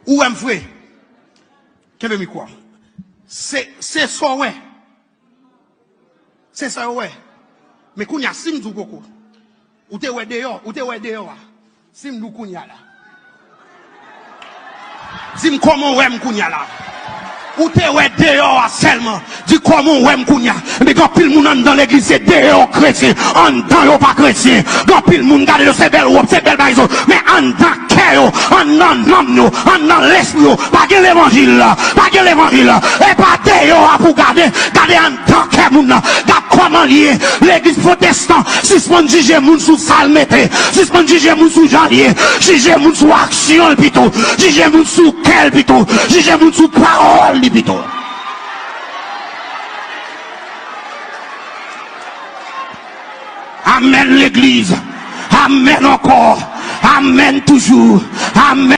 Ou est frère? Quel est quoi? C'est ça, ouais. C'est ça, ouais. Mais qu'on y a sim du coco. Ou te ouais dehors, sim du kounya là. Sim comment ouais m'kounya là. Ou te ouais dehors seulement. Dis comment ouais m'kounya. Mais quand pile moun dans l'église c'est dehors chrétien. En dedans yo pas chrétien. Quand pile moun gade c'est belle robe, c'est belle baiso. Mais en dedans cœur, en dedans l'âme, en dedans l'esprit, pas que l'évangile là, pas que l'évangile là. Et pas dehors pour garder en dedans cœur moun là. Comment lier l'église protestante suspend juger moun sous salmete, suspend juger moun sous janvier, juger moun sous action plutôt, juger moun sous quel plutôt, juger moun sous parole plutôt. Amen l'église, amen encore, amen toujours, amen.